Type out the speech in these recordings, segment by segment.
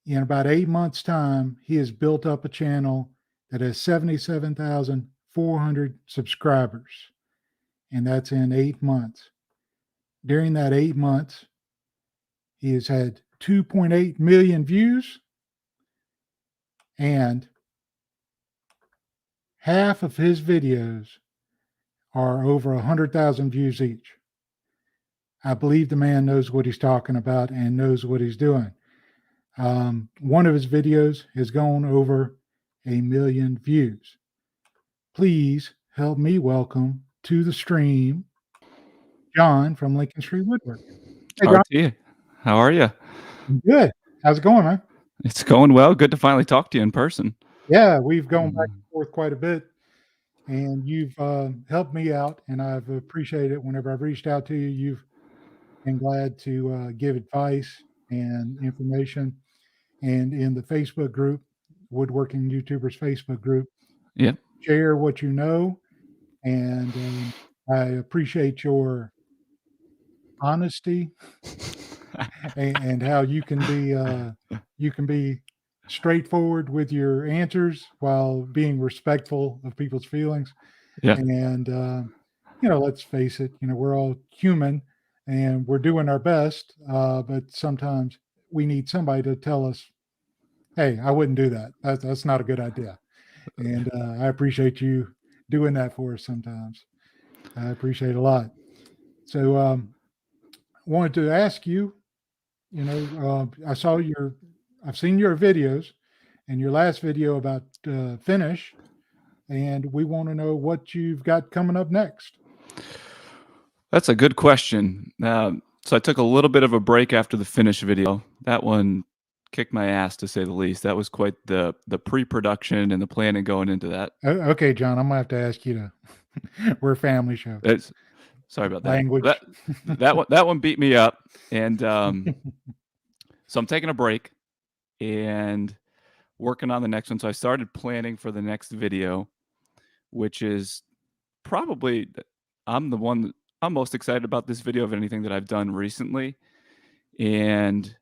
in about 8 months' time, he has built up a channel that has 77,400 subscribers, and that's in 8 months. During that 8 months, he has had 2.8 million views, and half of his videos are over 100,000 views each. I believe the man knows what he's talking about and knows what he's doing. One of his videos has gone over 1 million views. Please help me welcome to the stream Jon from Lincoln Street Woodworking. Hey, Jon. RT, how are you? Good. How's it going, man? It's going well. Good to finally talk to you in person. Yeah, we've gone back and forth quite a bit, and you've helped me out, and I've appreciated it. Whenever I've reached out to you, you've been glad to give advice and information. And in the Facebook group, Woodworking YouTubers Facebook group, Yeah. share what you know, and I appreciate your honesty and how you can be straightforward with your answers while being respectful of people's feelings. Yeah. And let's face it, we're all human and we're doing our best, but sometimes we need somebody to tell us, hey, I wouldn't do that. That's not a good idea. And I appreciate you doing that for us sometimes. I appreciate it a lot. So I wanted to ask you, I've seen your videos and your last video about finish, and we want to know what you've got coming up next. That's a good question. So I took a little bit of a break after the finish video. That one kicked my ass, to say the least. That was quite the pre-production and the planning going into that. Okay, Jon, I'm gonna have to ask you to. We're a family show. Sorry about that. Language. That one beat me up, and so I'm taking a break and working on the next one. So I started planning for the next video, which is probably I'm most excited about this video of anything that I've done recently, and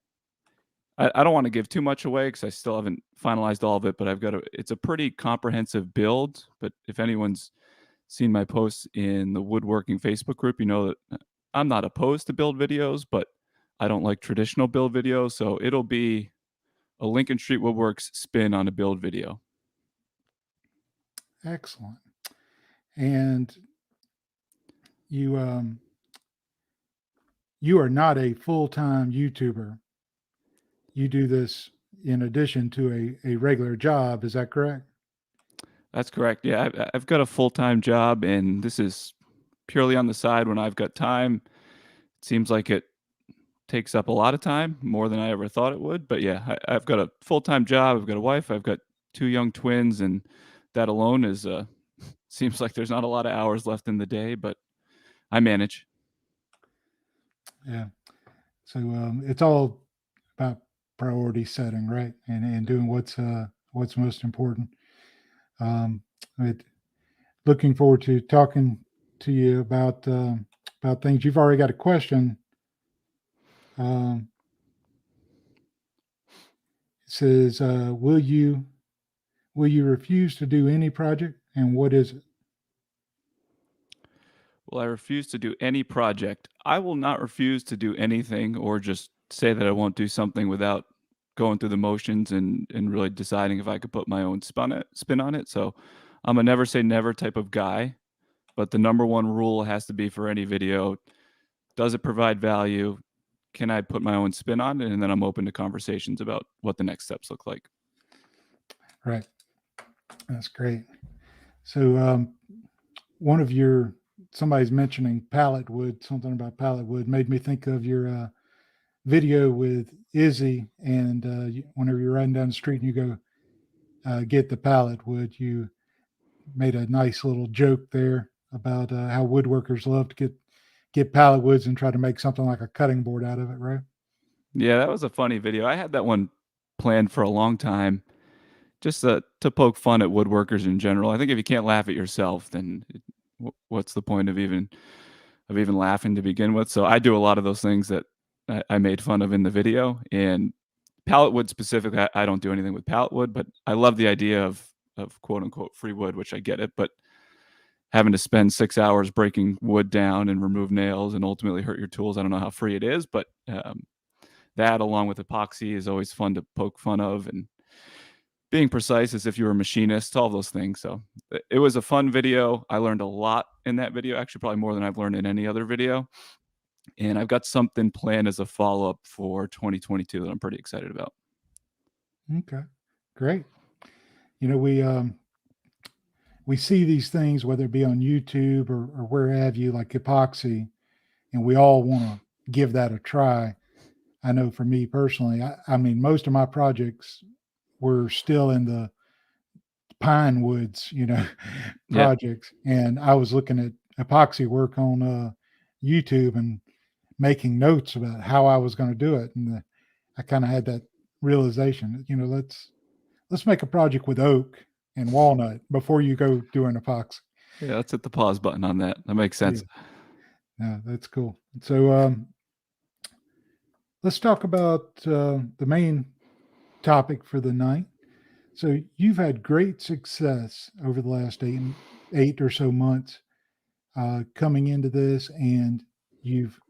I don't want to give too much away because I still haven't finalized all of it, but it's a pretty comprehensive build. But if anyone's seen my posts in the woodworking Facebook group, you know that I'm not opposed to build videos, but I don't like traditional build videos. So it'll be a Lincoln Street Woodworks spin on a build video. Excellent. And you are not a full-time YouTuber. You do this in addition to a regular job. Is that correct? That's correct. Yeah, I've got a full-time job, and this is purely on the side when I've got time. It seems like it takes up a lot of time, more than I ever thought it would. But yeah, I've got a full-time job. I've got a wife. I've got 2 young twins, and that alone is seems like there's not a lot of hours left in the day, but I manage. Yeah. So it's all about priority setting, right? And doing what's most important. Looking forward to talking to you about things. You've already got a question. It says, will you refuse to do any project, and what is it? Will I refuse to do any project? I will not refuse to do anything or just say that I won't do something without going through the motions and really deciding if I could put my own spin on it. So I'm a never say never type of guy, but the number one rule has to be for any video, does it provide value? Can I put my own spin on it? And then I'm open to conversations about what the next steps look like. Right. That's great. So somebody's mentioning pallet wood, something about pallet wood made me think of your video with Izzy. And whenever you're riding down the street and you go get the pallet wood, you made a nice little joke there about how woodworkers love to get pallet woods and try to make something like a cutting board out of it, right? Yeah, that was a funny video. I had that one planned for a long time, just to poke fun at woodworkers in general. I think if you can't laugh at yourself, then what's the point of even laughing to begin with? So I do a lot of those things that I made fun of in the video, and pallet wood specifically, I don't do anything with pallet wood, but I love the idea of quote unquote free wood, which I get it, but having to spend 6 hours breaking wood down and remove nails and ultimately hurt your tools, I don't know how free it is, but that along with epoxy is always fun to poke fun of, and being precise as if you were a machinist, all those things. So it was a fun video. I learned a lot in that video, actually probably more than I've learned in any other video. And I've got something planned as a follow-up for 2022 that I'm pretty excited about. Okay, great. You know, we see these things, whether it be on YouTube or where have you, like epoxy, and we all want to give that a try. I know for me personally, I mean, most of my projects were still in the pine woods, you know, Yeah. projects. And I was looking at epoxy work on YouTube and making notes about how I was going to do it. And I kind of had that realization, you know, let's make a project with oak and walnut before you go do an epoxy. Yeah, let's hit the pause button on that. That makes sense. Yeah, that's cool. So let's talk about the main topic for the night. So you've had great success over the last eight or so months coming into this, and you've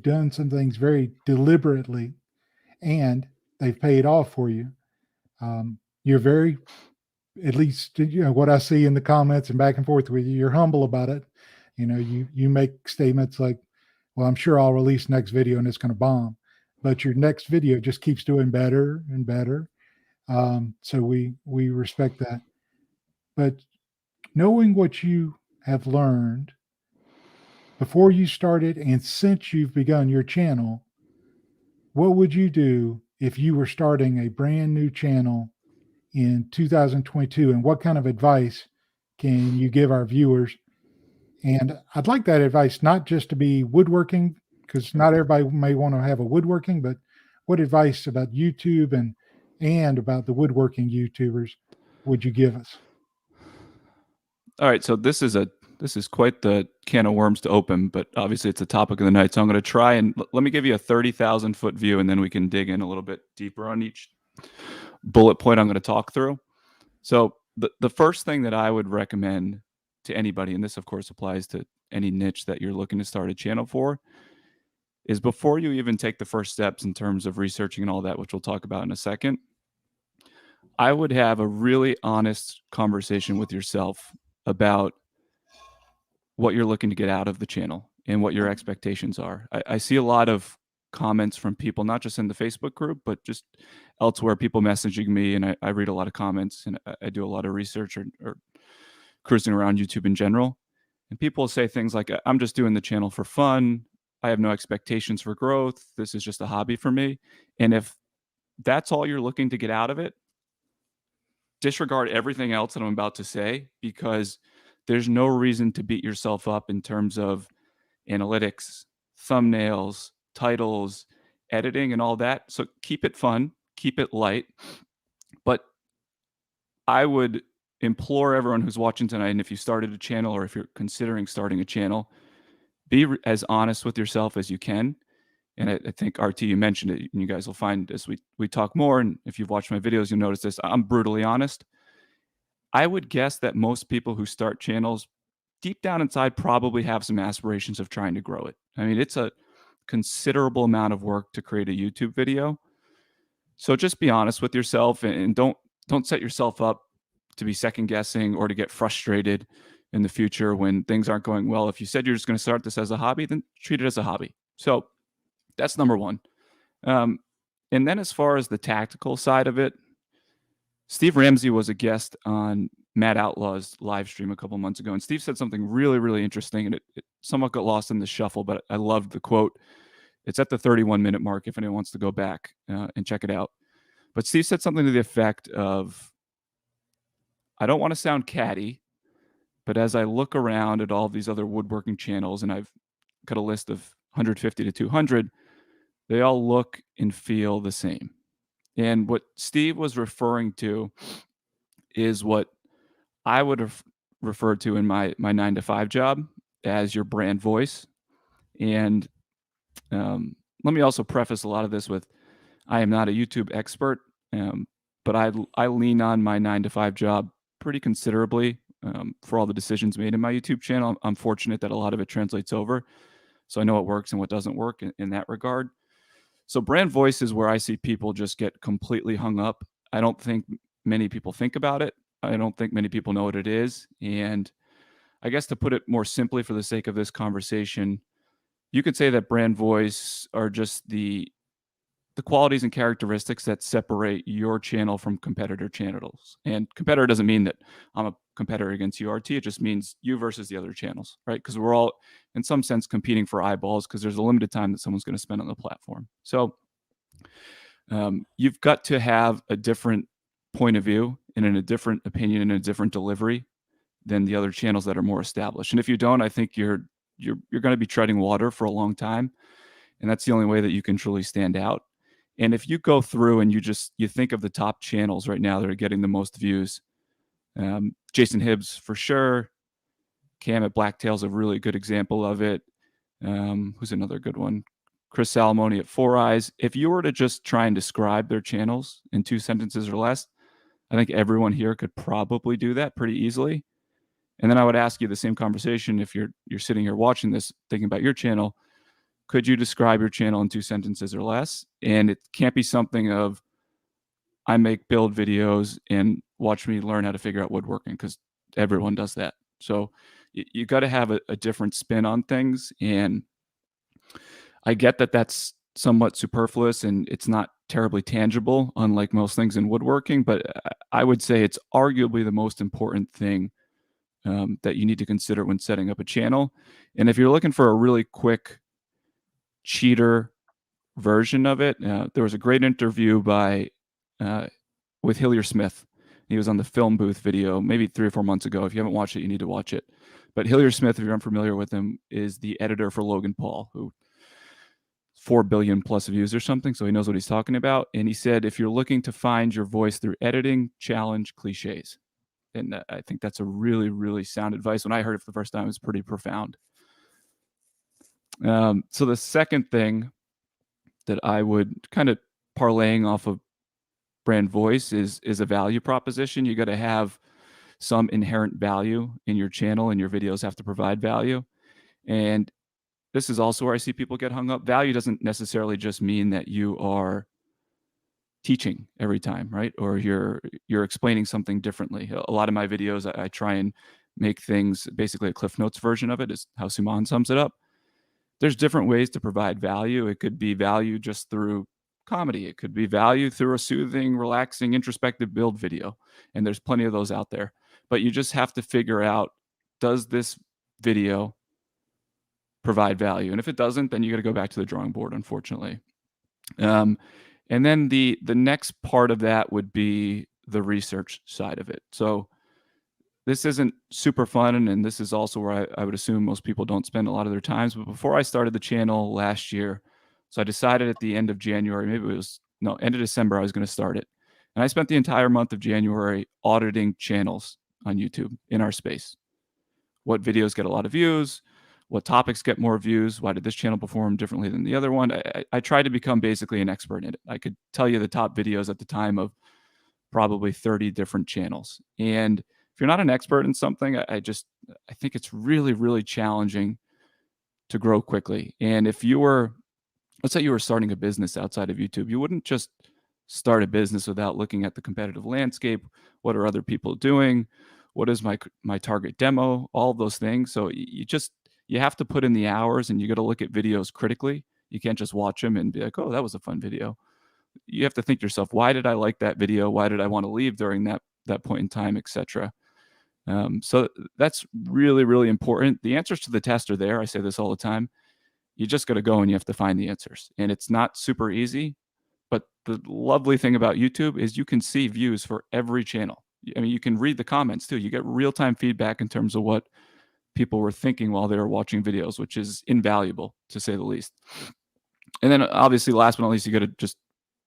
done some things very deliberately, and they've paid off for you. You're very, at least you know what I see in the comments and back and forth with you. You're humble about it. You know, you make statements like, "Well, I'm sure I'll release next video and it's going to bomb," but your next video just keeps doing better and better. So we respect that. But knowing what you have learned before you started and since you've begun your channel, what would you do if you were starting a brand new channel in 2022? And what kind of advice can you give our viewers? And I'd like that advice not just to be woodworking, because not everybody may want to have a woodworking, but what advice about YouTube and about the woodworking YouTubers would you give us? All right, so this is quite the can of worms to open, but obviously it's a topic of the night. So I'm going to try and let me give you a 30,000-foot view, and then we can dig in a little bit deeper on each bullet point I'm going to talk through. So the first thing that I would recommend to anybody, and this of course applies to any niche that you're looking to start a channel for, is before you even take the first steps in terms of researching and all that, which we'll talk about in a second, I would have a really honest conversation with yourself about what you're looking to get out of the channel and what your expectations are. I see a lot of comments from people, not just in the Facebook group, but just elsewhere, people messaging me, and I read a lot of comments, and I do a lot of research or cruising around YouTube in general. And people say things like, I'm just doing the channel for fun. I have no expectations for growth. This is just a hobby for me. And if that's all you're looking to get out of it, disregard everything else that I'm about to say, because there's no reason to beat yourself up in terms of analytics, thumbnails, titles, editing, and all that. So keep it fun, keep it light. But I would implore everyone who's watching tonight, and if you started a channel or if you're considering starting a channel, be as honest with yourself as you can. And I think, RT, you mentioned it, and you guys will find as we talk more, and if you've watched my videos, you'll notice this, I'm brutally honest. I would guess that most people who start channels deep down inside probably have some aspirations of trying to grow it. I mean, it's a considerable amount of work to create a YouTube video. So just be honest with yourself, and don't set yourself up to be second guessing or to get frustrated in the future when things aren't going well. If you said you're just going to start this as a hobby, then treat it as a hobby. So that's number one. And then as far as the tactical side of it, Steve Ramsey was a guest on Matt Outlaw's live stream a couple months ago, and Steve said something really, really interesting, and it somewhat got lost in the shuffle, but I loved the quote. It's at the 31-minute mark if anyone wants to go back and check it out. But Steve said something to the effect of, I don't want to sound catty, but as I look around at all these other woodworking channels, and I've got a list of 150 to 200, they all look and feel the same. And what Steve was referring to is what I would have referred to in my 9-to-5 job as your brand voice. And let me also preface a lot of this with, I am not a YouTube expert, but I lean on my 9 to 5 job pretty considerably for all the decisions made in my YouTube channel. I'm fortunate that a lot of it translates over, so I know what works and what doesn't work in that regard. So brand voice is where I see people just get completely hung up. I don't think many people think about it. I don't think many people know what it is. And I guess to put it more simply for the sake of this conversation, you could say that brand voice are just the qualities and characteristics that separate your channel from competitor channels. And competitor doesn't mean that I'm a competitor against you, RT. It just means you versus the other channels, right? Because we're all, in some sense, competing for eyeballs because there's a limited time that someone's going to spend on the platform. So you've got to have a different point of view and a different opinion and a different delivery than the other channels that are more established. And if you don't, I think you're going to be treading water for a long time. And that's the only way that you can truly stand out. And if you go through and you think of the top channels right now that are getting the most views, Jason Hibbs for sure, Cam at Blacktail's a really good example of it. Who's another good one? Chris Salamoni at Four Eyes. If you were to just try and describe their channels in 2 sentences or less, I think everyone here could probably do that pretty easily. And then I would ask you the same conversation if you're sitting here watching this, thinking about your channel. Could you describe your channel in 2 sentences or less? And it can't be something of, I make build videos and watch me learn how to figure out woodworking, because everyone does that. So you got to have a different spin on things. And I get that that's somewhat superfluous and it's not terribly tangible, unlike most things in woodworking, but I would say it's arguably the most important thing that you need to consider when setting up a channel. And if you're looking for a really quick cheater version of it, there was a great interview with Hillier Smith. He was on the Film Booth video maybe 3 or 4 months ago. If you haven't watched it, you need to watch it. But Hillier Smith, if you're unfamiliar with him, is the editor for Logan Paul, who 4 billion plus views or something. So he knows what he's talking about. And he said, if you're looking to find your voice through editing, challenge cliches. And I think that's a really, really sound advice. When I heard it for the first time, it was pretty profound. So the second thing that I would kind of parlaying off of brand voice is a value proposition. You got to have some inherent value in your channel, and your videos have to provide value. And this is also where I see people get hung up. Value doesn't necessarily just mean that you are teaching every time, right? Or you're explaining something differently. A lot of my videos, I try and make things basically a Cliff Notes version of it, is how Suman sums it up. There's different ways to provide value. It could be value just through comedy. It could be value through a soothing, relaxing, introspective build video. And there's plenty of those out there. But you just have to figure out, does this video provide value? And if it doesn't, then you got to go back to the drawing board, unfortunately. And then the next part of that would be the research side of it. So this isn't super fun, and this is also where I would assume most people don't spend a lot of their times. But before I started the channel last year, so I decided at the end of January, maybe it was, no, end of December, I was going to start it. And I spent the entire month of January auditing channels on YouTube in our space. What videos get a lot of views? What topics get more views? Why did this channel perform differently than the other one? I tried to become basically an expert in it. I could tell you the top videos at the time of probably 30 different channels. And if you're not an expert in something, I think it's really, really challenging to grow quickly. And if you were, let's say you were starting a business outside of YouTube, you wouldn't just start a business without looking at the competitive landscape. What are other people doing? What is my target demo? All of those things. So you have to put in the hours, and you got to look at videos critically. You can't just watch them and be like, oh, that was a fun video. You have to think to yourself, why did I like that video? Why did I want to leave during that point in time, etc. So that's really, really important. The answers to the test are there. I say this all the time. You just got to go and you have to find the answers. And it's not super easy. But the lovely thing about YouTube is you can see views for every channel. I mean, you can read the comments too. You get real-time feedback in terms of what people were thinking while they were watching videos, which is invaluable, to say the least. And then obviously, last but not least, you got to just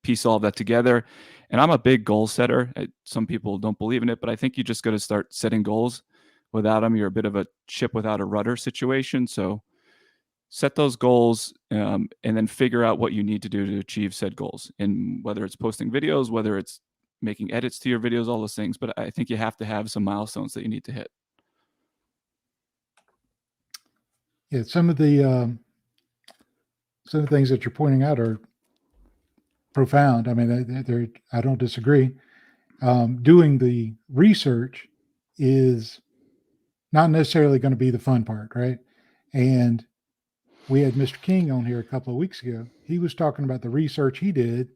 piece all of that together. And I'm a big goal setter. Some people don't believe in it, but I think you just got to start setting goals. Without them, you're a bit of a ship without a rudder situation. So set those goals, and then figure out what you need to do to achieve said goals. And whether it's posting videos, whether it's making edits to your videos, all those things. But I think you have to have some milestones that you need to hit. Yeah, some of the things that you're pointing out are profound. I mean, I don't disagree. Doing the research is not necessarily going to be the fun part, right? And we had Mr. King on here a couple of weeks ago. He was talking about the research he did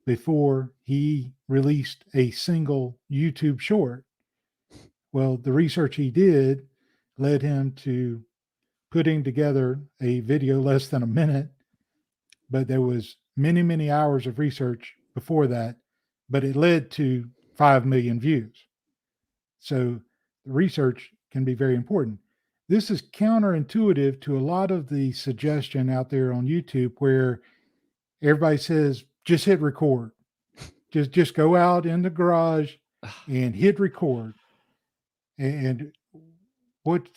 before he released a single YouTube short. Well, the research he did led him to putting together a video less than a minute, but there was many, many hours of research before that, but it led to 5 million views. So the research can be very important. This is counterintuitive to a lot of the suggestion out there on YouTube where everybody says, just hit record. Just go out in the garage and hit record. And what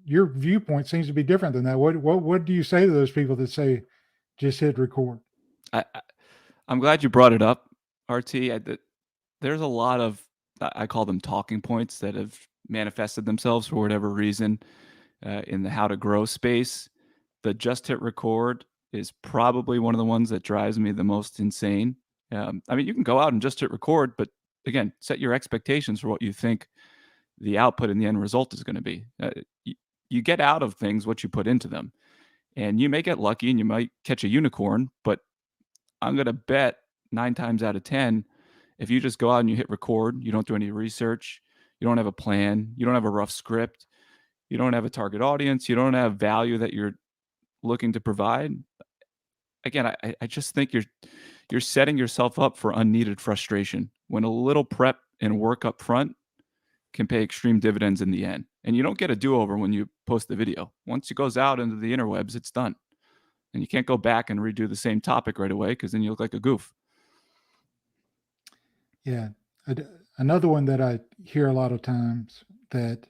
your viewpoint seems to be different than that. What do you say to those people that say, just hit record? I'm glad you brought it up, RT. There's a lot of, I call them talking points that have manifested themselves for whatever reason in the how to grow space. The just hit record is probably one of the ones that drives me the most insane. I mean, you can go out and just hit record, but again, set your expectations for what you think the output and the end result is going to be. You get out of things what you put into them, and you may get lucky and you might catch a unicorn, but I'm going to bet 9 times out of 10, if you just go out and you hit record, you don't do any research, you don't have a plan, you don't have a rough script, you don't have a target audience, you don't have value that you're looking to provide. Again, I just think you're setting yourself up for unneeded frustration when a little prep and work up front can pay extreme dividends in the end. And you don't get a do-over when you post the video. Once it goes out into the interwebs, it's done. And you can't go back and redo the same topic right away because then you look like a goof. Yeah. Another one that I hear a lot of times that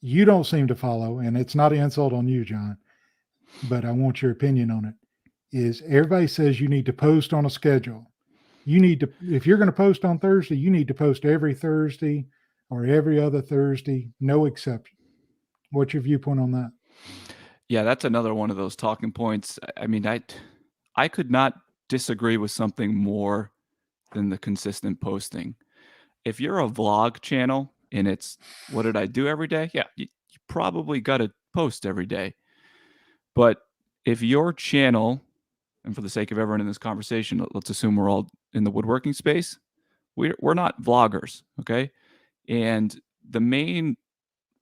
you don't seem to follow, and it's not an insult on you, John, but I want your opinion on it, is everybody says you need to post on a schedule. You need to, if you're going to post on Thursday, you need to post every Thursday or every other Thursday, no exception. What's your viewpoint on that? Yeah, that's another one of those talking points. I mean, I could not disagree with something more than the consistent posting. If you're a vlog channel and it's what did I do every day? Yeah, you probably got to post every day. But if your channel, and for the sake of everyone in this conversation, let's assume we're all in the woodworking space, we're not vloggers, okay? And the main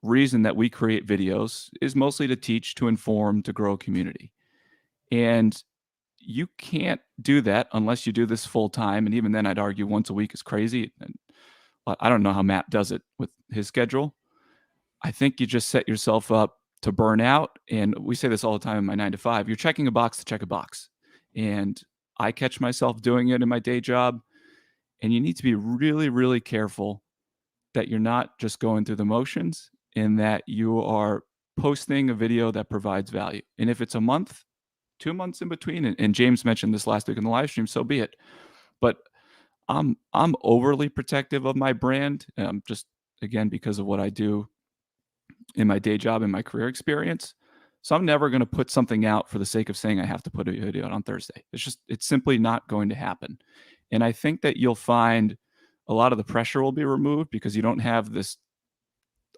reason that we create videos is mostly to teach, to inform, to grow a community. And you can't do that unless you do this full time. And even then, I'd argue once a week is crazy. And I don't know how Matt does it with his schedule. I think you just set yourself up to burn out. And we say this all the time in my 9 to 5. You're checking a box to check a box. And I catch myself doing it in my day job. And you need to be really, really careful that you're not just going through the motions and that you are posting a video that provides value. And if it's a month, 2 months in between, and James mentioned this last week in the live stream, so be it. But I'm overly protective of my brand, just again because of what I do in my day job and my career experience. So I'm never going to put something out for the sake of saying I have to put a video out on Thursday. It's simply not going to happen. And I think that you'll find a lot of the pressure will be removed because you don't have this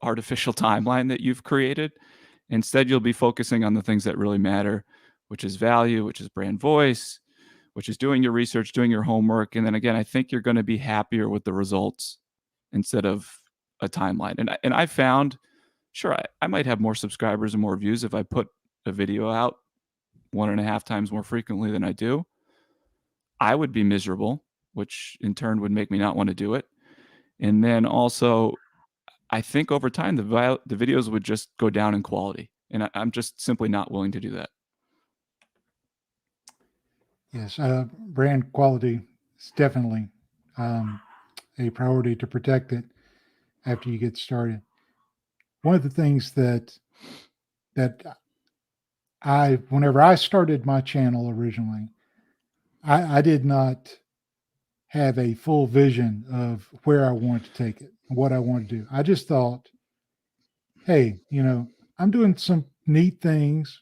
artificial timeline that you've created. Instead, you'll be focusing on the things that really matter, which is value, which is brand voice, which is doing your research, doing your homework. And then again, I think you're going to be happier with the results instead of a timeline. And I found, sure, I might have more subscribers and more views if I put a video out 1.5 times more frequently than I do. I would be miserable, which in turn would make me not want to do it. And then also, I think over time, the videos would just go down in quality. And I'm just simply not willing to do that. Yes, brand quality is definitely a priority to protect it after you get started. One of the things that whenever I started my channel originally, I did not have a full vision of where I wanted to take it, what I wanted to do. I just thought, hey, I'm doing some neat things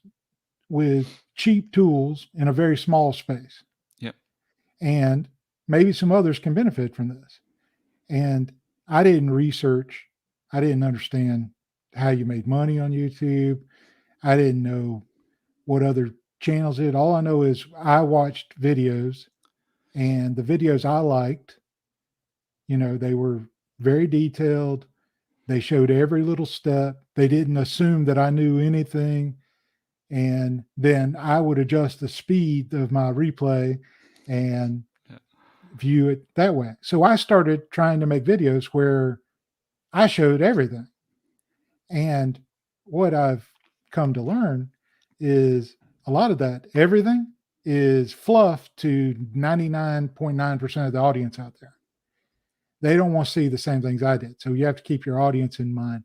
with cheap tools in a very small space. Yep. And maybe some others can benefit from this. And I didn't research, I didn't understand how you made money on YouTube. I didn't know what other channels did. All I know is I watched videos, and the videos I liked, they were very detailed. They showed every little step. They didn't assume that I knew anything. And then I would adjust the speed of my replay and view it that way. So I started trying to make videos where I showed everything. And what I've come to learn is a lot of that everything is fluff to 99.9% of the audience out there. They don't want to see the same things I did. So you have to keep your audience in mind.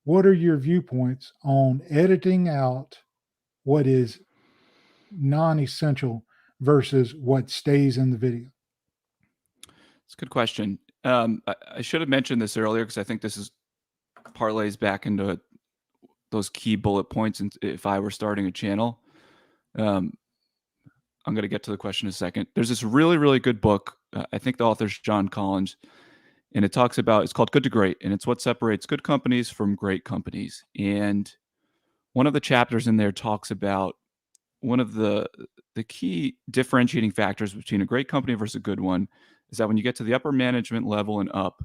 What are your viewpoints on editing out what is non-essential versus what stays in the video? It's a good question. I should have mentioned this earlier because I think this is parlays back into those key bullet points. And if I were starting a channel, I'm going to get to the question in a second. There's this really, really good book. I think the author's John Collins, and it's called Good to Great, and it's what separates good companies from great companies. And one of the chapters in there talks about one of the key differentiating factors between a great company versus a good one is that when you get to the upper management level and up,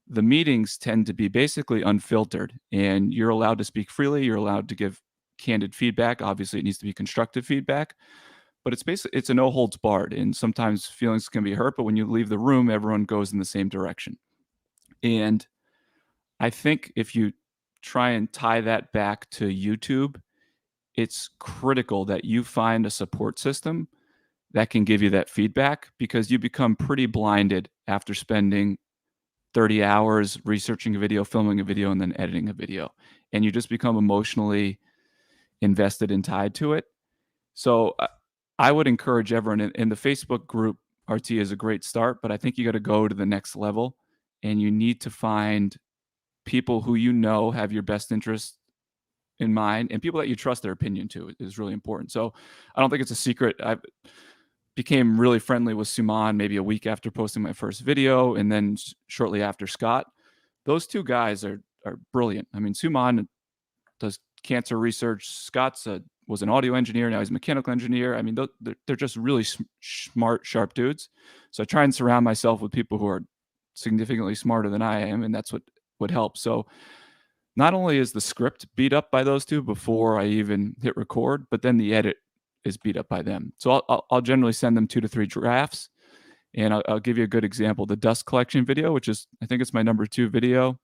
the meetings tend to be basically unfiltered, and you're allowed to speak freely. You're allowed to give candid feedback. Obviously, it needs to be constructive feedback, but it's a no holds barred. And sometimes feelings can be hurt, but when you leave the room, everyone goes in the same direction. And I think if you try and tie that back to YouTube, it's critical that you find a support system that can give you that feedback, because you become pretty blinded after spending 30 hours researching a video, filming a video, and then editing a video. And you just become emotionally invested and tied to it. So I would encourage everyone in the Facebook group. RT is a great start, but I think you got to go to the next level, and you need to find people who have your best interest in mind, and people that you trust their opinion to is really important. So I don't think it's a secret. I became really friendly with Suman maybe a week after posting my first video, and then shortly after Scott. Those two guys are brilliant. I mean, Suman does cancer research. Scott's was an audio engineer. Now he's a mechanical engineer. I mean, they're just really smart, sharp dudes. So I try and surround myself with people who are significantly smarter than I am, and that's what would help. So not only is the script beat up by those two before I even hit record, but then the edit is beat up by them. So I'll generally send them 2 to 3 drafts, and I'll give you a good example. The dust collection video, which is, I think it's my number 2 video,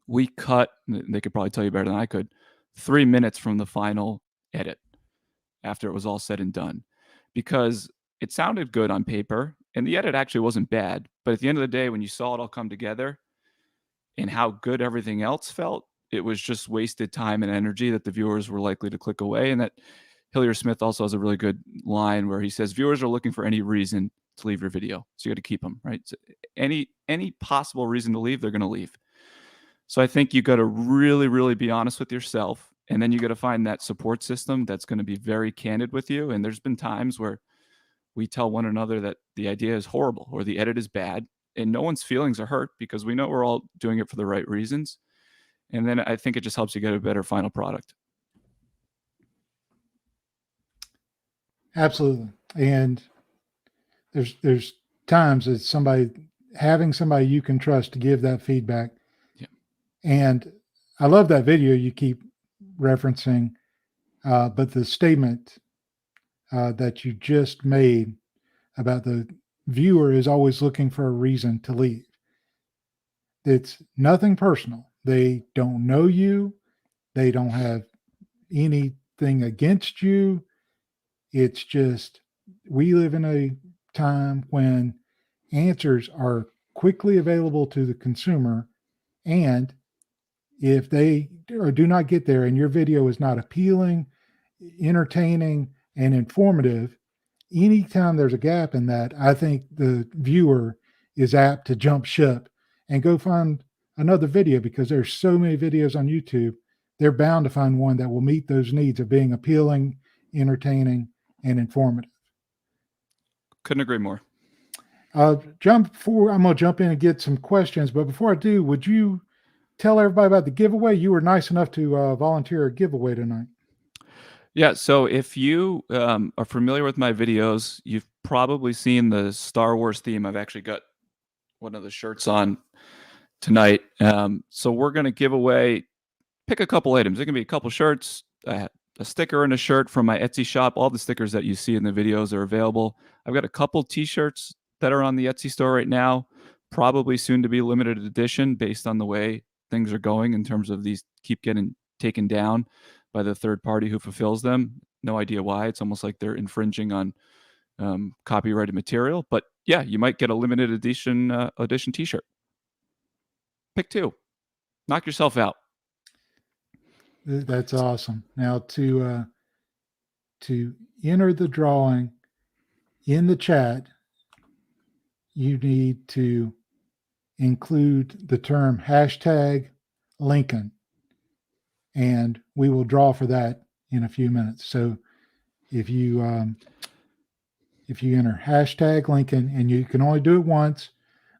we cut, they could probably tell you better than I could, 3 minutes from the final edit after it was all said and done, because it sounded good on paper and the edit actually wasn't bad. But at the end of the day, when you saw it all come together and how good everything else felt, it was just wasted time and energy that the viewers were likely to click away. And that Hillier Smith also has a really good line where he says, viewers are looking for any reason to leave your video. So you got to keep them, right? So any possible reason to leave, they're going to leave. So I think you got to really, really be honest with yourself. And then you got to find that support system that's going to be very candid with you. And there's been times where we tell one another that the idea is horrible or the edit is bad, and no one's feelings are hurt because we know we're all doing it for the right reasons. And then I think it just helps you get a better final product. Absolutely. And there's times that having somebody you can trust to give that feedback. Yeah. And I love that video you keep referencing, but the statement that you just made about the viewer is always looking for a reason to leave. It's nothing personal. They don't know you. They don't have anything against you. It's just, we live in a time when answers are quickly available to the consumer. And if they do not get there and your video is not appealing, entertaining and informative, anytime there's a gap in that, I think the viewer is apt to jump ship and go find another video, because there's so many videos on YouTube. They're bound to find one that will meet those needs of being appealing, entertaining, and informative. Couldn't agree more. John, before I'm going to jump in and get some questions, but before I do, would you tell everybody about the giveaway? You were nice enough to volunteer a giveaway tonight. Yeah, so if you are familiar with my videos, you've probably seen the Star Wars theme. I've actually got one of the shirts on tonight. So we're going to give away, pick a couple items. It can be a couple shirts, a sticker and a shirt from my Etsy shop. All the stickers that you see in the videos are available. I've got a couple t-shirts that are on the Etsy store right now, probably soon to be limited edition based on the way things are going in terms of these keep getting taken down by the third party who fulfills them. No idea why. It's almost like they're infringing on copyrighted material. But yeah, you might get a limited edition t-shirt. Pick two. Knock yourself out. That's awesome. Now to enter the drawing in the chat, you need to include the term #Lincoln, and we will draw for that in a few minutes. So if you enter #Lincoln, and you can only do it once,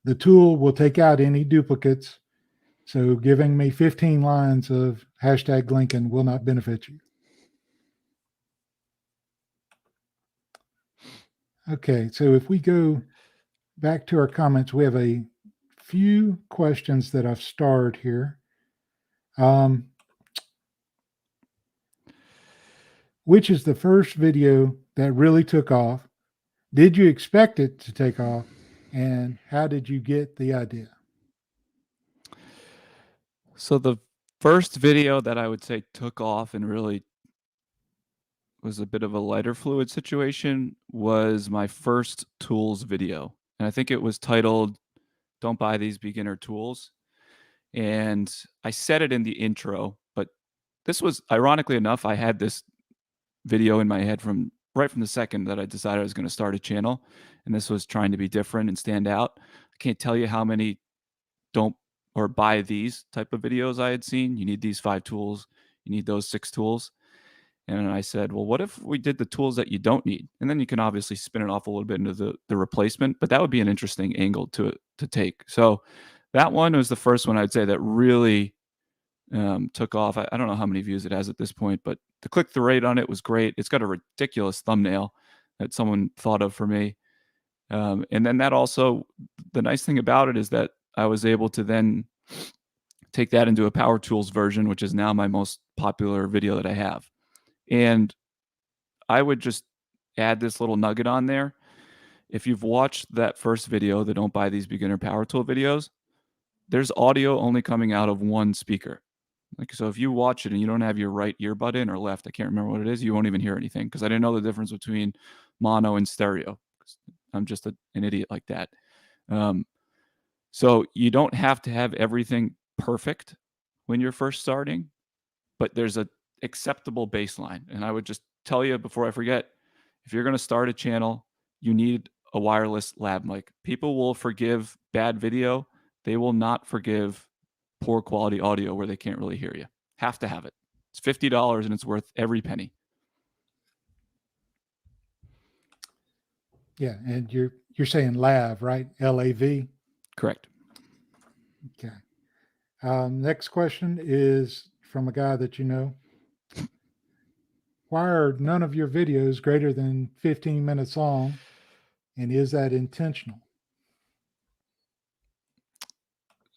the tool will take out any duplicates. So giving me 15 lines of #Lincoln will not benefit you. Okay, so if we go back to our comments, we have a few questions that I've starred here. Which is the first video that really took off? Did you expect it to take off? And how did you get the idea? So the first video that I would say took off and really was a bit of a lighter fluid situation was my first tools video. And I think it was titled, "Don't Buy These Beginner Tools." And I said it in the intro, but this was, ironically enough, I had this video in my head right from the second that I decided I was going to start a channel. And this was trying to be different and stand out. I can't tell you how many don't or buy these type of videos I had seen. You need these 5 tools. You need those 6 tools. And I said, well, what if we did the tools that you don't need? And then you can obviously spin it off a little bit into the replacement, but that would be an interesting angle to take. So that one was the first one I'd say that really took off. I don't know how many views it has at this point, but the click-through rate on it was great. It's got a ridiculous thumbnail that someone thought of for me. And then that also, the nice thing about it is that I was able to then take that into a Power Tools version, which is now my most popular video that I have. And I would just add this little nugget on there. If you've watched that first video, the Don't Buy These Beginner Power Tool videos, there's audio only coming out of one speaker. Like, so if you watch it and you don't have your right earbud in or left, I can't remember what it is, you won't even hear anything, because I didn't know the difference between mono and stereo. I'm just an idiot like that. So you don't have to have everything perfect when you're first starting, but there's a acceptable baseline. And I would just tell you before I forget, if you're going to start a channel, you need a wireless lav mic. People will forgive bad video. They will not forgive poor quality audio where they can't really hear you. Have to have it. It's $50 and it's worth every penny. Yeah, and you're saying lav, right? LAV? Correct. Okay. Next question is from a guy that you know. Why are none of your videos greater than 15 minutes long? And is that intentional?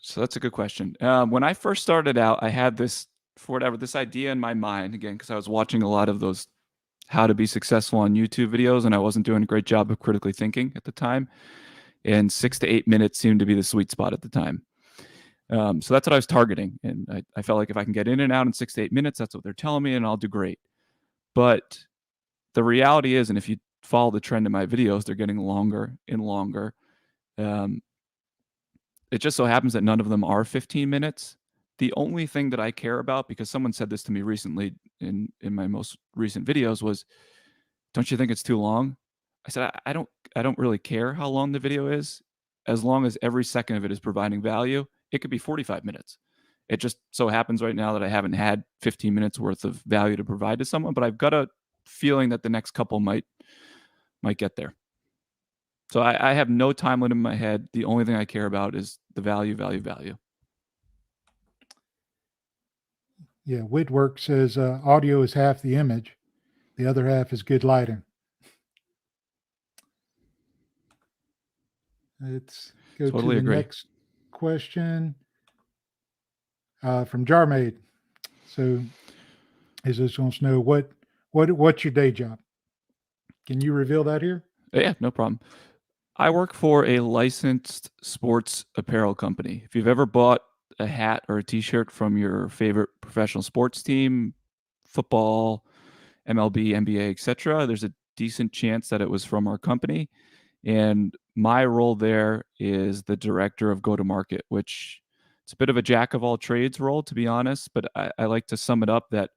So that's a good question. When I first started out, I had this idea in my mind, again, because I was watching a lot of those how to be successful on YouTube videos, and I wasn't doing a great job of critically thinking at the time. And 6 to 8 minutes seemed to be the sweet spot at the time. So that's what I was targeting. And I felt like if I can get in and out in 6 to 8 minutes, that's what they're telling me, and I'll do great. But the reality is, and if you follow the trend in my videos, they're getting longer and longer. It just so happens that none of them are 15 minutes. The only thing that I care about, because someone said this to me recently, in my most recent videos was, don't you think it's too long? I said, I don't really care how long the video is, as long as every second of it is providing value. It could be 45 minutes. It just so happens right now that I haven't had 15 minutes worth of value to provide to someone, but I've got a feeling that the next couple might get there. So I have no time limit in my head. The only thing I care about is the value. Yeah, Whitwork says audio is half the image. The other half is good lighting. Let's go Totally to the agree. next question from Jarmaid. So he just wants to know what's your day job? Can you reveal that here? Yeah, no problem. I work for a licensed sports apparel company. If you've ever bought a hat or a t-shirt from your favorite professional sports team, football, MLB, NBA, etc., there's a decent chance that it was from our company. And my role there is the director of go-to-market, which it's a bit of a jack of all trades role, to be honest, but I like to sum it up that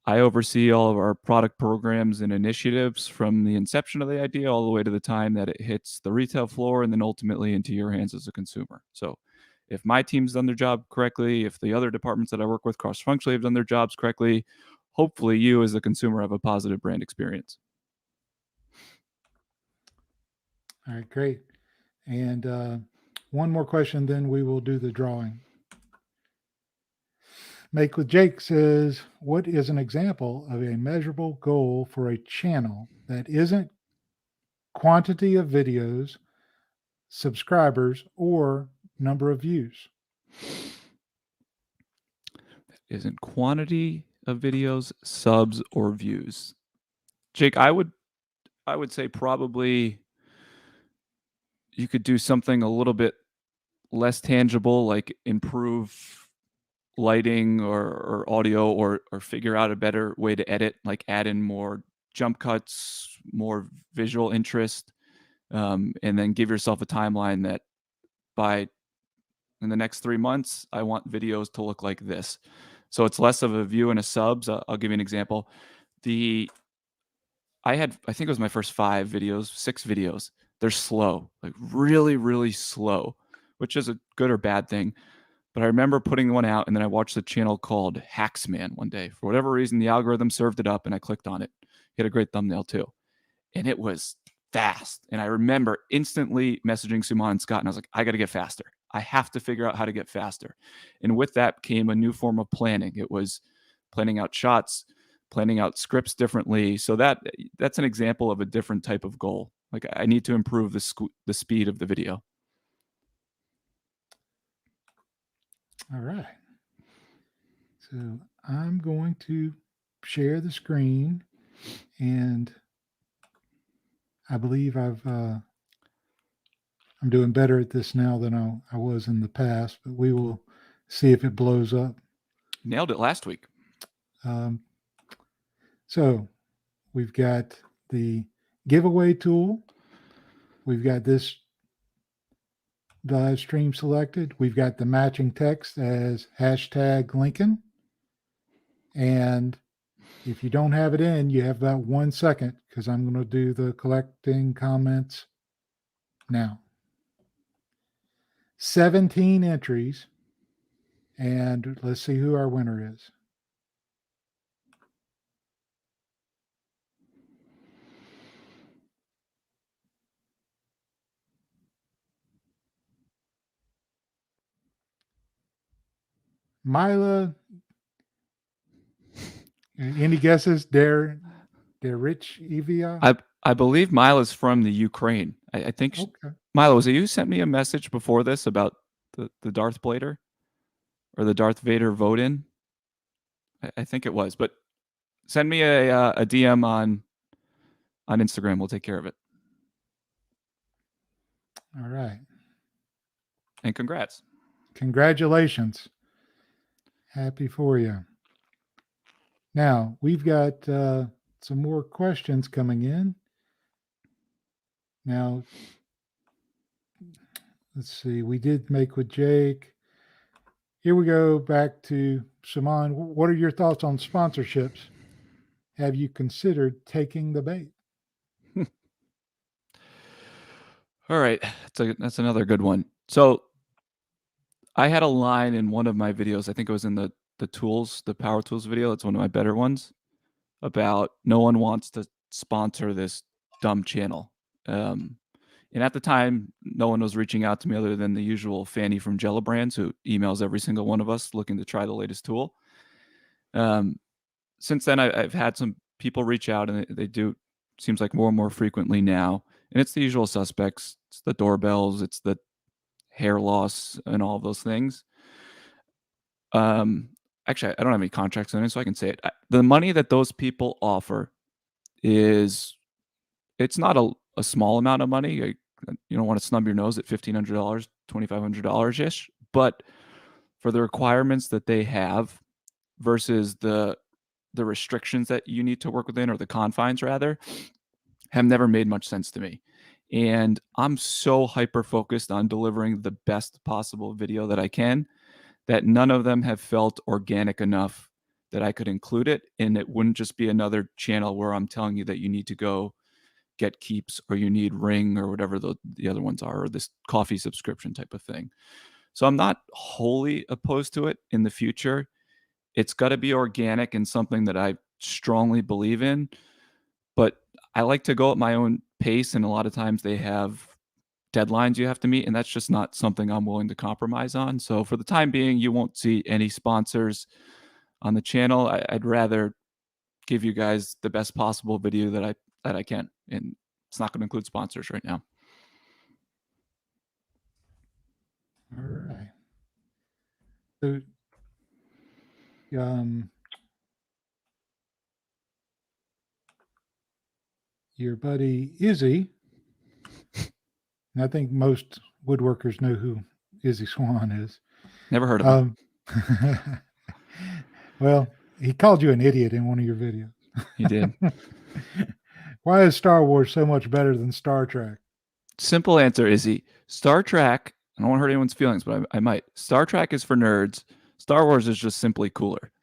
I oversee all of our product programs and initiatives from the inception of the idea all the way to the time that it hits the retail floor and then ultimately into your hands as a consumer. So if my team's done their job correctly, if the other departments that I work with cross-functionally have done their jobs correctly, hopefully you as a consumer have a positive brand experience. All right, great. And one more question, then we will do the drawing. Make with Jake says, what is an example of a measurable goal for a channel that isn't quantity of videos, subscribers, or number of views? Isn't quantity of videos, subs, or views. Jake, I would say probably you could do something a little bit less tangible, like improve lighting or audio, or figure out a better way to edit, like add in more jump cuts, more visual interest, and then give yourself a timeline that in the next 3 months, I want videos to look like this. So it's less of a view and a subs. I'll give you an example. I think it was my first 6 videos. They're slow, like really, really slow, which is a good or bad thing. But I remember putting one out, and then I watched a channel called Hacksman one day. For whatever reason, the algorithm served it up, and I clicked on it. He had a great thumbnail too. And it was fast. And I remember instantly messaging Suman and Scott, and I was like, I got to get faster. I have to figure out how to get faster. And with that came a new form of planning. It was planning out shots, planning out scripts differently. So that's an example of a different type of goal. Like I need to improve the speed of the video. All right. So I'm going to share the screen, and I believe I'm doing better at this now than I was in the past, but we will see if it blows up. Nailed it last week. So we've got the giveaway tool. We've got this live stream selected. We've got the matching text as #Lincoln. And if you don't have it in, you have about 1 second, because I'm going to do the collecting comments now. 17 entries. And let's see who our winner is. Mila, any guesses? They're rich Evia? I believe Mila's from the Ukraine. I think Okay. Mila, was it you who sent me a message before this about the Darth Blader or the Darth Vader vote-in? I think it was, but send me a DM on Instagram. We'll take care of it. All right. And congrats. Congratulations. Happy for you. Now, we've got some more questions coming in. Now, let's see. We did make with Jake. here we go back to Simon. What are your thoughts on sponsorships? Have you considered taking the bait? All right, that's another good one. So I had a line in one of my videos. I think it was in the power tools video. It's one of my better ones, about no one wants to sponsor this dumb channel. And at the time, no one was reaching out to me other than the usual Fanny from Jello Brands, who emails every single one of us looking to try the latest tool. Since then, I've had some people reach out, and they do, seems like more and more frequently now. And it's the usual suspects. It's the doorbells, it's the hair loss, and all of those things. Actually, I don't have any contracts on it, so I can say it. The money that those people offer it's not a small amount of money. You don't want to snub your nose at $1,500, $2,500 ish, but for the requirements that they have versus the restrictions that you need to work within, or the confines rather, have never made much sense to me. And I'm so hyper focused on delivering the best possible video that I can, that none of them have felt organic enough that I could include it. And it wouldn't just be another channel where I'm telling you that you need to go get Keeps, or you need Ring, or whatever the other ones are, or this coffee subscription type of thing. So I'm not wholly opposed to it in the future. It's got to be organic and something that I strongly believe in. But I like to go at my own pace, and a lot of times they have deadlines you have to meet, and that's just not something I'm willing to compromise on. So for the time being, you won't see any sponsors on the channel. I'd rather give you guys the best possible video that I can, and it's not going to include sponsors right now. All right. So, your buddy Izzy, and I think most woodworkers know who Izzy Swan is. Never heard of him. Well, he called you an idiot in one of your videos. He did. Why is Star Wars so much better than Star Trek? Simple answer, Izzy. Star Trek, I don't want to hurt anyone's feelings, but I might. Star Trek is for nerds. Star Wars is just simply cooler.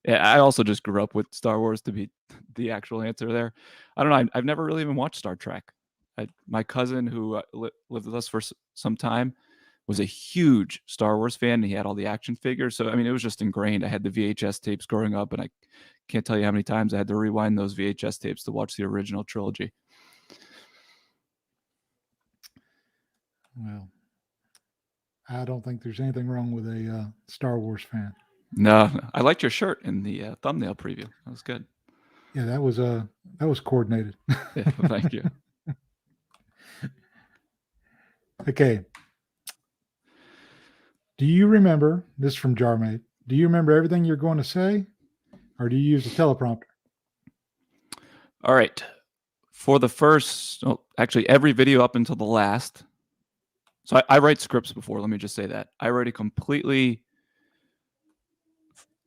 I also just grew up with Star Wars, to be the actual answer there. I don't know. I've never really even watched Star Trek. My cousin, who lived with us for some time, was a huge Star Wars fan, and he had all the action figures. So, I mean, it was just ingrained. I had the VHS tapes growing up, and I can't tell you how many times I had to rewind those VHS tapes to watch the original trilogy. Well, I don't think there's anything wrong with a Star Wars fan. No, I liked your shirt in the thumbnail preview. That was good. Yeah, that was coordinated. Yeah, thank you. Okay. Do you remember, this from Jarmate, do you remember everything you're going to say, or do you use a teleprompter? All right. For the first, actually every video up until the last. So I write scripts before, let me just say that. I write a completely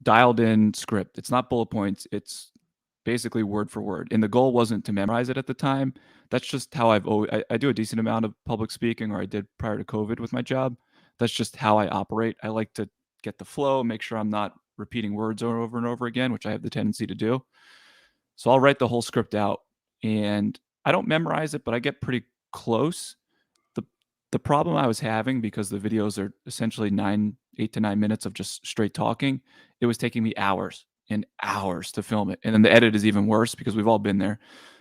dialed in script. It's not bullet points. It's basically word for word. And the goal wasn't to memorize it at the time. That's just how I've always, I do a decent amount of public speaking, or I did prior to COVID with my job. That's just how I operate. I like to get the flow, make sure I'm not repeating words over and over again, which I have the tendency to do. So I'll write the whole script out, and I don't memorize it, but I get pretty close. The problem I was having, because the videos are essentially 8 to 9 minutes of just straight talking, it was taking me hours and hours to film it. And then the edit is even worse, because we've all been there.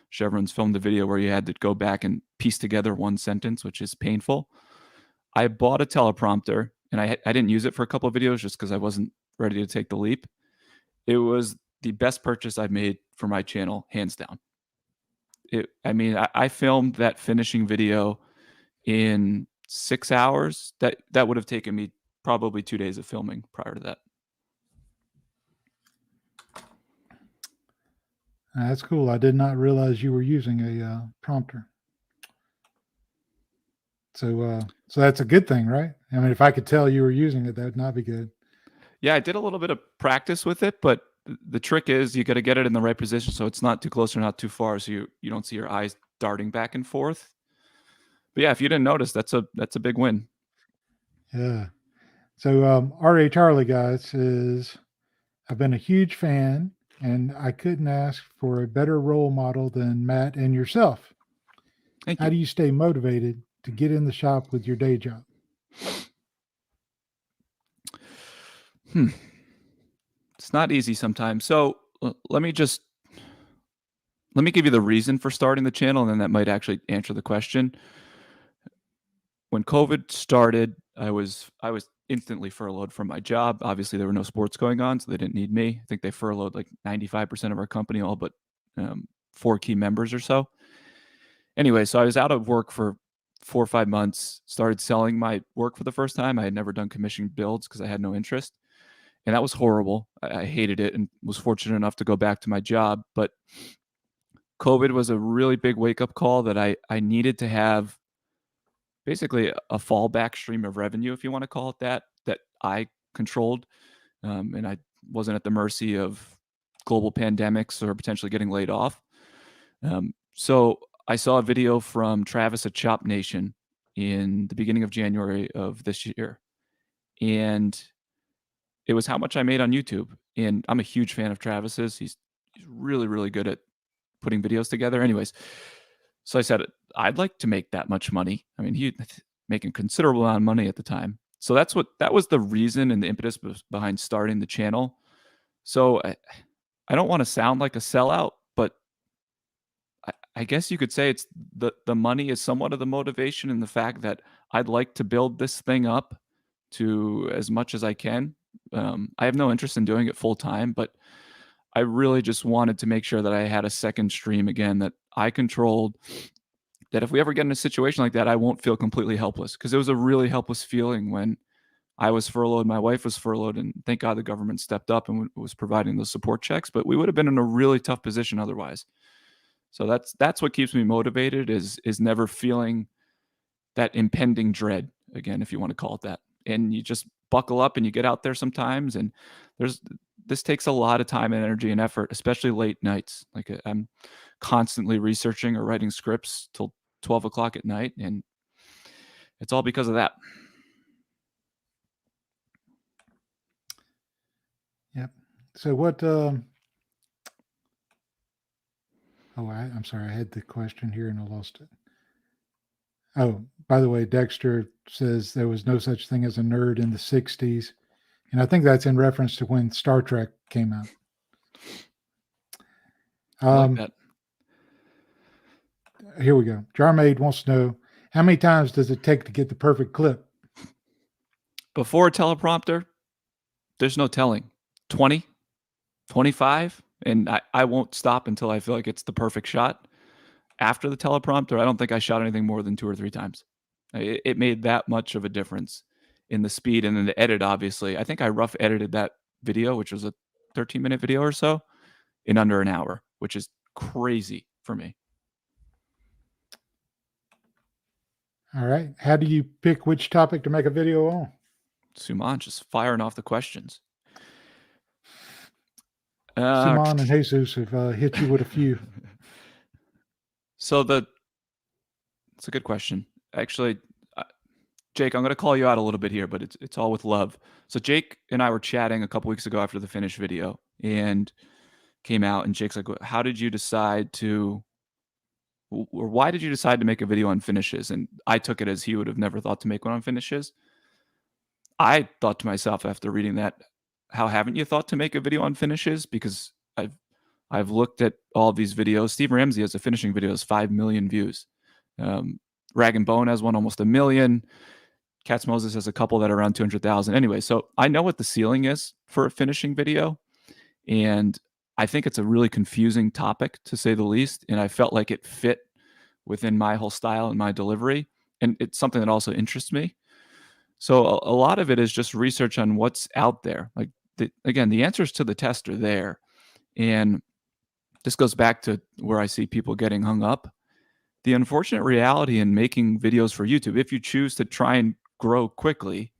Chevron's filmed a video where you had to go back and piece together one sentence, which is painful. I bought a teleprompter, and I didn't use it for a couple of videos just because I wasn't ready to take the leap. It was the best purchase I've made for my channel, hands down. I filmed that finishing video in 6 hours. That would have taken me probably 2 days of filming prior to that. That's cool. I did not realize you were using a prompter. So that's a good thing, right? I mean, if I could tell you were using it, that would not be good. Yeah, I did a little bit of practice with it, but the trick is you got to get it in the right position so it's not too close or not too far, so you don't see your eyes darting back and forth. But yeah, if you didn't notice, that's a big win. Yeah. So RA Charlie guy says, I've been a huge fan and I couldn't ask for a better role model than Matt and yourself. Thank How you. do you stay motivated to get in the shop with your day job? It's not easy sometimes. So let me give you the reason for starting the channel, and then that might actually answer the question. When COVID started, I was instantly furloughed from my job. Obviously, there were no sports going on, so they didn't need me. I think they furloughed like 95% of our company, all but 4 key members or so. Anyway, so I was out of work for 4 or 5 months, started selling my work for the first time. I had never done commission builds because I had no interest. And that was horrible. I hated it and was fortunate enough to go back to my job. But COVID was a really big wake-up call that I needed to have basically a fallback stream of revenue, if you want to call it that I controlled. And I wasn't at the mercy of global pandemics or potentially getting laid off. So I saw a video from Travis at Chop Nation in the beginning of January of this year. And it was how much I made on YouTube. And I'm a huge fan of Travis's. He's really, really good at putting videos together. Anyways, so I said, I'd like to make that much money. I mean, he making considerable amount of money at the time. So that was the reason and the impetus behind starting the channel. So I don't want to sound like a sellout, but I guess you could say it's the money is somewhat of the motivation, and the fact that I'd like to build this thing up to as much as I can. I have no interest in doing it full time, but I really just wanted to make sure that I had a second stream again that I controlled, that if we ever get in a situation like that, I won't feel completely helpless, because it was a really helpless feeling when I was furloughed, my wife was furloughed, and thank God the government stepped up and was providing those support checks, but we would have been in a really tough position otherwise. So that's what keeps me motivated, is never feeling that impending dread again, if you want to call it that. And you just buckle up and you get out there sometimes. And this takes a lot of time and energy and effort, especially late nights. Like I'm constantly researching or writing scripts till 12 o'clock at night. And it's all because of that. Yep. So what, I'm sorry, I had the question here and I lost it. Oh, by the way, Dexter says there was no such thing as a nerd in the 60s. And I think that's in reference to when Star Trek came out. I like that. Here we go. Jarmaid wants to know, how many times does it take to get the perfect clip? Before a teleprompter, there's no telling. 20, 25, and I won't stop until I feel like it's the perfect shot. After the teleprompter, I don't think I shot anything more than 2 or 3 times. It made that much of a difference in the speed, and then the edit, obviously. I think I rough edited that video, which was a 13-minute video or so, in under an hour, which is crazy for me. All right. How do you pick which topic to make a video on? Suman just firing off the questions. Suman and Jesus have hit you with a few. So it's a good question. Actually, Jake, I'm going to call you out a little bit here, but it's all with love. So Jake and I were chatting a couple weeks ago after the finished video and came out, and Jake's like, how did you decide to, or why did you decide to make a video on finishes? And I took it as he would have never thought to make one on finishes. I thought to myself after reading that, how haven't you thought to make a video on finishes? Because I've looked at all of these videos. Steve Ramsey has a finishing video, has 5 million views. Rag and Bone has one almost 1 million. Katz Moses has a couple that are around 200,000. Anyway, so I know what the ceiling is for a finishing video, and I think it's a really confusing topic, to say the least, and I felt like it fit within my whole style and my delivery, and it's something that also interests me. So a lot of it is just research on what's out there. Like, again, the answers to the test are there, and this goes back to where I see people getting hung up. The unfortunate reality in making videos for YouTube, if you choose to try and grow quickly,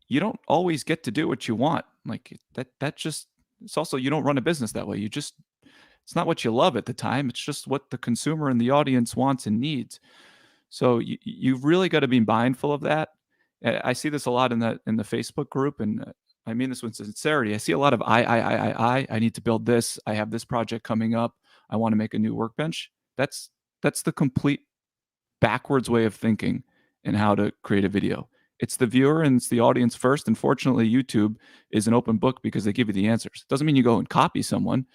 you don't always get to do what you want. Like that just, it's also, you don't run a business that way. It's not what you love at the time. It's just what the consumer and the audience wants and needs. So you've really got to be mindful of that. I see this a lot in the Facebook group, and I mean this with sincerity. I see a lot of I need to build this. I have this project coming up. I want to make a new workbench. That's the complete backwards way of thinking in how to create a video. It's the viewer and it's the audience first. And fortunately, YouTube is an open book because they give you the answers. It doesn't mean you go and copy someone.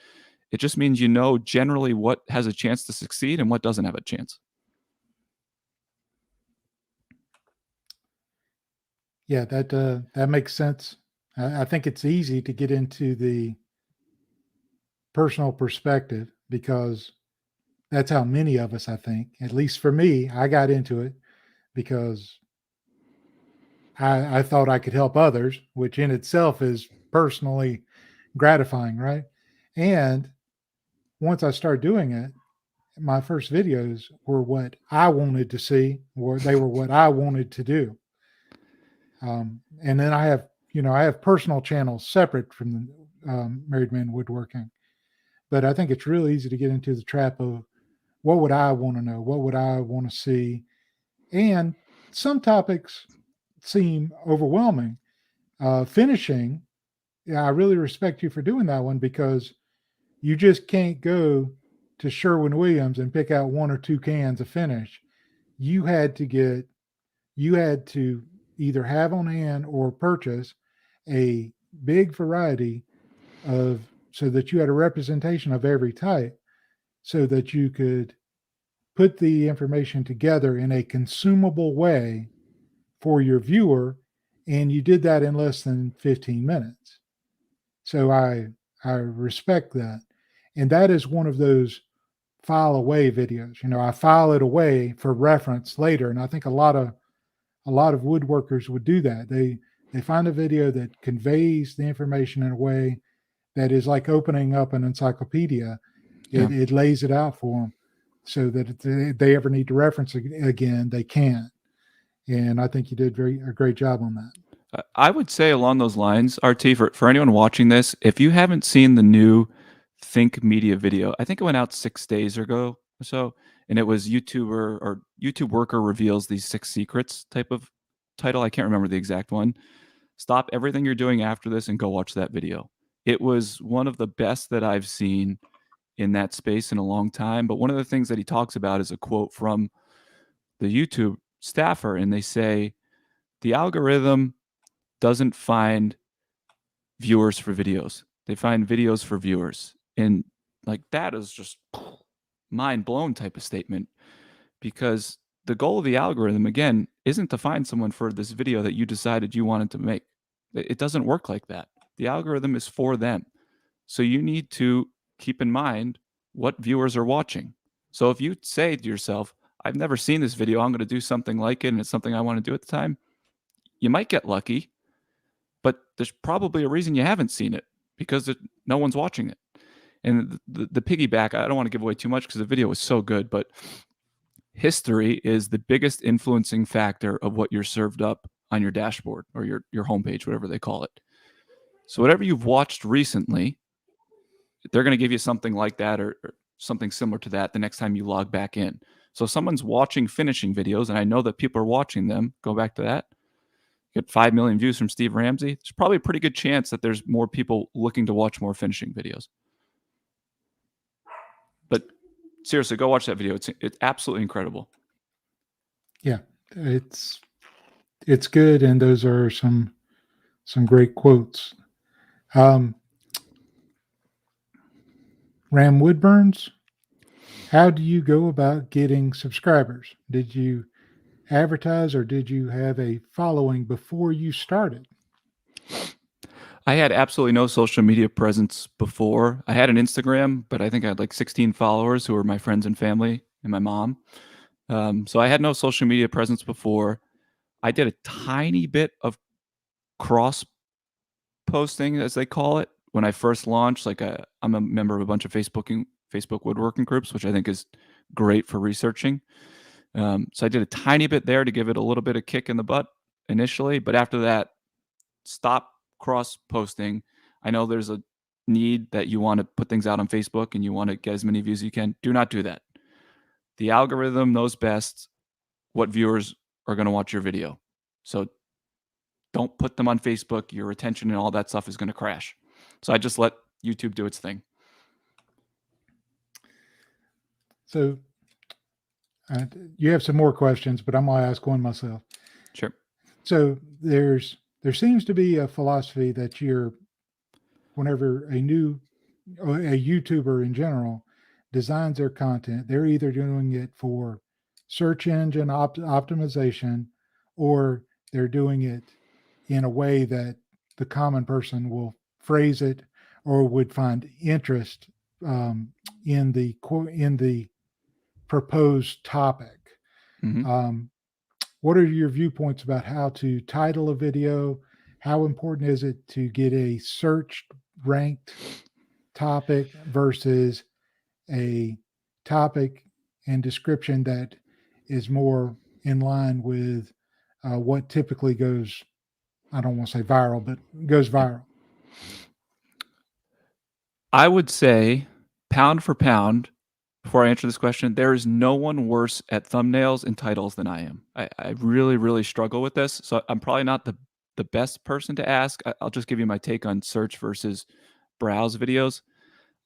It just means you know generally what has a chance to succeed and what doesn't have a chance. Yeah, that makes sense. I think it's easy to get into the personal perspective because that's how many of us, I think, at least for me, I got into it because I thought I could help others, which in itself is personally gratifying, right? And once I started doing it, my first videos were what I wanted to see, or they were what I wanted to do. And then I have personal channels separate from the Married Man Woodworking. But I think it's real easy to get into the trap of what would I want to know? What would I want to see? And some topics seem overwhelming. Finishing, yeah, I really respect you for doing that one because you just can't go to Sherwin-Williams and pick out 1 or 2 cans of finish. You had to either have on hand or purchase a big variety so that you had a representation of every type so that you could put the information together in a consumable way for your viewer. And you did that in less than 15 minutes. So I respect that. And that is one of those file away videos. I file it away for reference later. And I think a lot of woodworkers would do that. They find a video that conveys the information in a way that is like opening up an encyclopedia. It lays it out for them so that if they ever need to reference it again, they can. And I think you did a great job on that. I would say along those lines, RT, for anyone watching this, if you haven't seen the new Think Media video, I think it went out 6 days ago or so, and it was YouTube worker reveals these 6 secrets type of title. I can't remember the exact one. Stop everything you're doing after this and go watch that video. It was one of the best that I've seen in that space in a long time. But one of the things that he talks about is a quote from the YouTube staffer, and they say, the algorithm doesn't find viewers for videos. They find videos for viewers. And like that is just mind blown type of statement, because the goal of the algorithm, again, isn't to find someone for this video that you decided you wanted to make. It doesn't work like that. The algorithm is for them. So you need to keep in mind what viewers are watching. So if you say to yourself, I've never seen this video, I'm going to do something like it, and it's something I want to do at the time, you might get lucky, but there's probably a reason you haven't seen it because no one's watching it. And the piggyback, I don't want to give away too much because the video was so good, but history is the biggest influencing factor of what you're served up on your dashboard or your homepage, whatever they call it. So whatever you've watched recently, they're going to give you something like that or something similar to that the next time you log back in. So if someone's watching finishing videos, and I know that people are watching them, go back to that, get 5 million views from Steve Ramsey, there's probably a pretty good chance that there's more people looking to watch more finishing videos. But seriously, go watch that video. It's absolutely incredible. Yeah, it's good, and those are some great quotes. Ram Woodburns, how do you go about getting subscribers? Did you advertise or did you have a following before you started? I had absolutely no social media presence before. I had an Instagram, but I think I had like 16 followers who were my friends and family and my mom. So I had no social media presence before. I did a tiny bit of cross posting, as they call it, when I first launched. Like I'm a member of a bunch of Facebook woodworking groups, which I think is great for researching. So I did a tiny bit there to give it a little bit of kick in the butt initially, but after that, stop cross posting. I know there's a need that you want to put things out on Facebook and you want to get as many views as you can. Do not do that. The algorithm knows best what viewers are going to watch your video. So don't put them on Facebook. Your retention and all that stuff is going to crash. So I just let YouTube do its thing. So you have some more questions, but I'm going to ask one myself. Sure. So there seems to be a philosophy that whenever a YouTuber in general designs their content, they're either doing it for search engine optimization, or they're doing it in a way that the common person will phrase it or would find interest in the proposed topic. Mm-hmm. What are your viewpoints about how to title a video? How important is it to get a search ranked topic versus a topic and description that is more in line with what typically goes, I don't want to say viral, but goes viral? I would say, pound for pound, before I answer this question, there is no one worse at thumbnails and titles than I am. I really, really struggle with this. So I'm probably not the best person to ask. I'll just give you my take on search versus browse videos.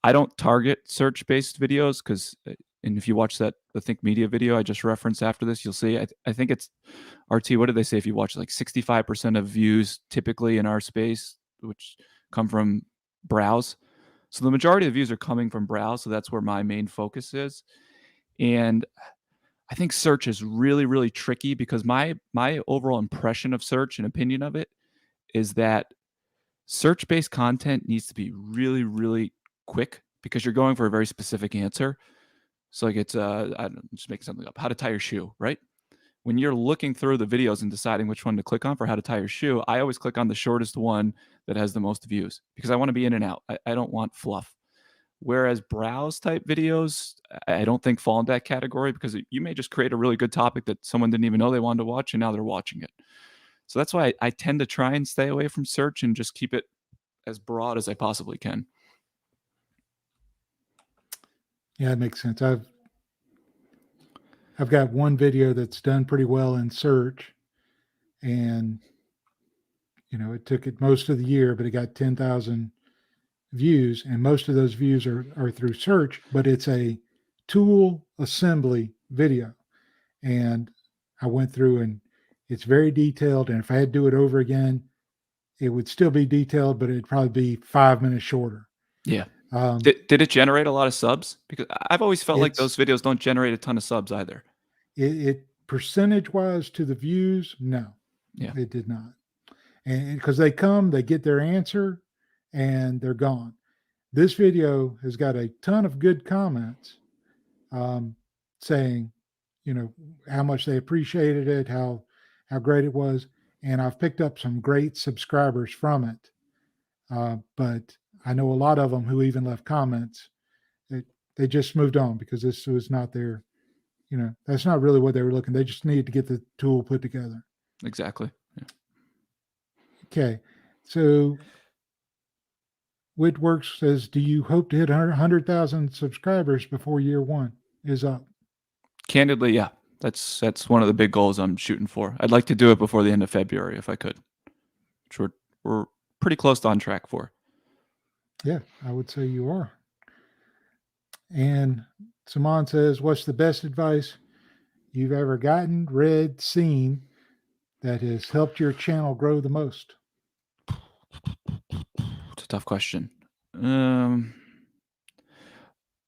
I don't target search-based videos because, and if you watch the Think Media video I just referenced after this, you'll see, I think it's, RT, what did they say? If you watch, like 65% of views typically in our space, which come from browse. So the majority of the views are coming from browse. So that's where my main focus is. And I think search is really, really tricky because my overall impression of search and opinion of it is that search-based content needs to be really, really quick because you're going for a very specific answer. So like it's, I'm just making something up, how to tie your shoe, right? When you're looking through the videos and deciding which one to click on for how to tie your shoe, I always click on the shortest one that has the most views because I want to be in and out. I don't want fluff. Whereas browse type videos, I don't think fall into that category because you may just create a really good topic that someone didn't even know they wanted to watch and now they're watching it. So that's why I tend to try and stay away from search and just keep it as broad as I possibly can. Yeah, it makes sense. I've got one video that's done pretty well in search, and it took it most of the year, but it got 10,000 views, and most of those views are through search, but it's a tool assembly video. And I went through, and it's very detailed, and if I had to do it over again, it would still be detailed, but it'd probably be 5 minutes shorter. Yeah. Did it generate a lot of subs? Because I've always felt like those videos don't generate a ton of subs either. It percentage-wise to the views, no. Yeah. It did not. And because they get their answer, and they're gone. This video has got a ton of good comments saying, how much they appreciated it, how great it was. And I've picked up some great subscribers from it. But I know a lot of them who even left comments. They just moved on because this was not their, that's not really what they were looking. They just needed to get the tool put together. Exactly. Yeah. Okay. So Whitworks says, do you hope to hit 100,000 subscribers before year one is up? Candidly, yeah. That's one of the big goals I'm shooting for. I'd like to do it before the end of February if I could, which we're pretty close to on track for. Yeah, I would say you are. And Saman says, what's the best advice you've ever gotten, read, seen that has helped your channel grow the most? It's a tough question.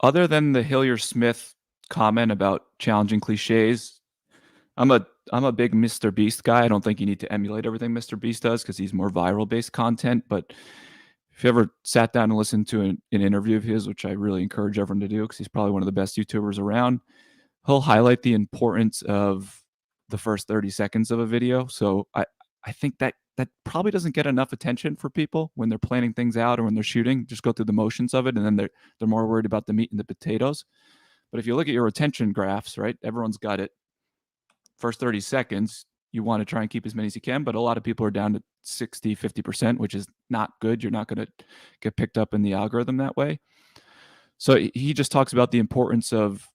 Other than the Hillier Smith comment about challenging cliches, I'm a big Mr. Beast guy. I don't think you need to emulate everything Mr. Beast does because he's more viral based content. But if you ever sat down and listened to an interview of his, which I really encourage everyone to do because he's probably one of the best YouTubers around, he'll highlight the importance of the first 30 seconds of a video. So I think that probably doesn't get enough attention for people when they're planning things out or when they're shooting. Just go through the motions of it, and then they're more worried about the meat and the potatoes. But if you look at your retention graphs, right, everyone's got it. First 30 seconds, you want to try and keep as many as you can, but a lot of people are down to 60, 50%, which is not good. You're not going to get picked up in the algorithm that way. So he just talks about the importance of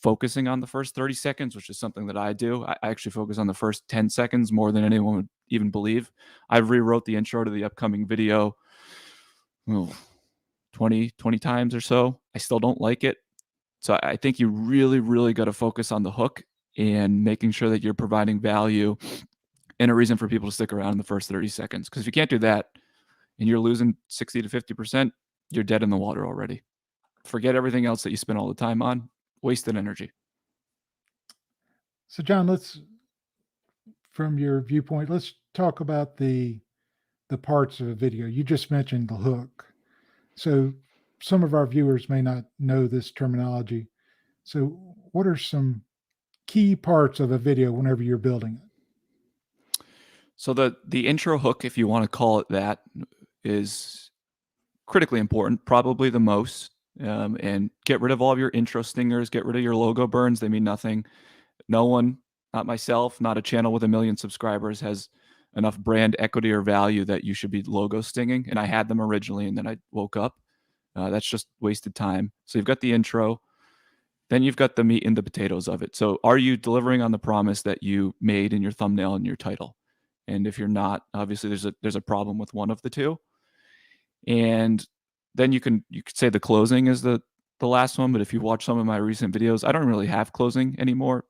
focusing on the first 30 seconds, which is something that I do. I actually focus on the first 10 seconds more than anyone would even believe. I rewrote the intro to the upcoming video 20 times or so. I still don't like it. So I think you really, really got to focus on the hook and making sure that you're providing value and a reason for people to stick around in the first 30 seconds. Because if you can't do that and you're losing 60 to 50%, you're dead in the water already. Forget everything else that you spend all the time on. Wasted energy. So, John, from your viewpoint, let's talk about the parts of a video. You just mentioned the hook. So some of our viewers may not know this terminology. So what are some key parts of a video whenever you're building it? So the intro hook, if you want to call it that, is critically important, probably the most. And get rid of all of your intro stingers, get rid of your logo burns. They mean nothing. No one, not myself, not a channel with 1 million subscribers, has enough brand equity or value that you should be logo stinging. And I had them originally, and then I woke up. That's just wasted time. So you've got the intro, then you've got the meat and the potatoes of it. So are you delivering on the promise that you made in your thumbnail and your title? And if you're not, obviously there's a problem with one of the two. And then you could say the closing is the last one. But if you watch some of my recent videos, I don't really have closing anymore.